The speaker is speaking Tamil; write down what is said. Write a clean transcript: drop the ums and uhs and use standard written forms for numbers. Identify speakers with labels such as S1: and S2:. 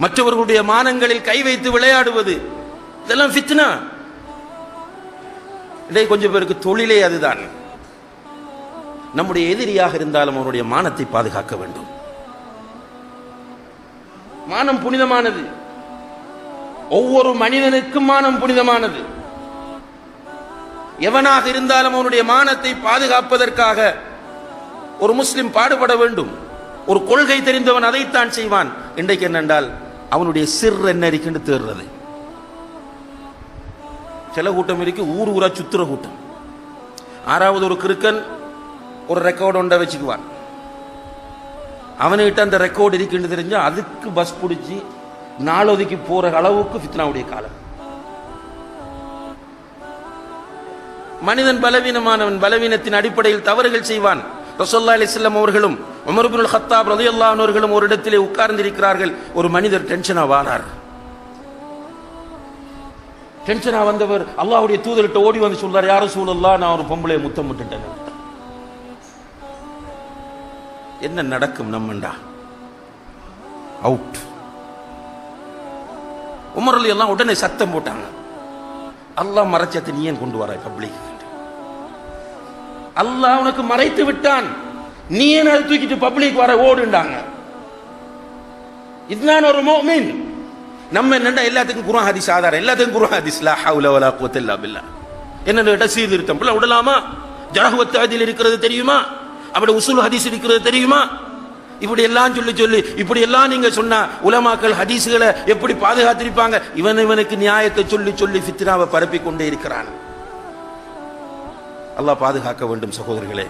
S1: மற்றவர்களுடைய மானங்களில் கை வைத்து விளையாடுவது, இதெல்லாம் ஃபித்னா. இன்றைக்கு கொஞ்சம் பேருக்கு தொழிலே அதுதான். நம்முடைய எதிரியாக இருந்தாலும் அவருடைய மானத்தை பாதுகாக்க வேண்டும். மானம் புனிதமானது. ஒவ்வொரு மனிதனுக்கும் மானம் புனிதமானது. எவனாக இருந்தாலும் அவனுடைய மானத்தை பாதுகாப்பதற்காக ஒரு முஸ்லிம் பாடுபட வேண்டும். ஒரு கொள்கை தெரிந்தவன் அதைத்தான் செய்வான். இன்றைக்கு என்னென்றால் அவனுடைய சிர் என்ன இருக்குன்னு தேடுறது. சில கூட்டம் இருக்கு ஊர் ஊரா சுத்துற கூட்டம். ஆறாவது ஒரு கிறுக்கன் ஒரு ரெக்கார்டு ஒன்றை வச்சுக்குவான். அவனுக்கிட்ட அந்த ரெக்கார்டு இருக்குன்னு தெரிஞ்சா அதுக்கு பஸ் பிடிச்சி நாளொதுக்கி போற அளவுக்கு ஃபித்னாவுடைய காலம். மனிதன் பலவீனமானவன், பலவீனத்தின் அடிப்படையில் தவறுகள் செய்வான். ரசூலுல்லாஹி அலைஹி வஸல்லம் அவர்களும் உமர் இப்னுல் கத்தாப் ரலியல்லாஹு அன்ஹு அவர்களும் ஒரு இடத்திலே உட்கார்ந்திருக்கிறார்கள். ஒரு மனிதர் டென்ஷனா வாரார். டென்ஷனா வந்தவர் அல்லாஹ்வுடைய தூதர்கிட்ட ஓடி வந்து சொல்றார், யா ரசூலல்லாஹ், நான் ஒரு பொம்பளையை முத்தம் விட்டுட்டேன். என்ன நடக்கும் நம்மண்டா? அவுட். உமர் ரலியல்லாஹு உடனே சத்தம் போட்டாங்க, அல்லாஹ் மறைச்சத்தை நீ ஏன் கொண்டு வராய் பப்ளிக்? அல்லாஹ் உனக்கு மறைத்து விட்டான், நீ ஏன் அதை தூக்கிட்டு பப்ளிக் வர ஓடுண்டாங்க. இதுதான் ஒரு முஃமின். நம்ம என்னண்டா எல்லாத்துக்கும் குர்ஆன் ஹதீஸ் ஆதாரம், எல்லாத்துக்கும் குர்ஆன் ஹதீஸ், லா ஹவுல வலா குவத்த இல்லா பில்லாஹ். என்ன சீர்திருத்தம் விடலாமா? ஜரஹ் வ தஅதீல் இருக்கிறது தெரியுமா? அப்படி உசூல் ஹதீஸ் இருக்கிறது தெரியுமா? இப்படி எல்லாம் சொல்லி இப்படி எல்லாம் நீங்க சொன்னா உலமாக்கள் ஹதீஸ்களை எப்படி பாதுகாத்திருப்பாங்க? இவனுக்கு நியாயத்தை சொல்லி ஃபித்னாவை பரப்பி கொண்டே இருக்கிறான். அல்லாஹ் பாதுகாக்க வேண்டும் சகோதரர்களே.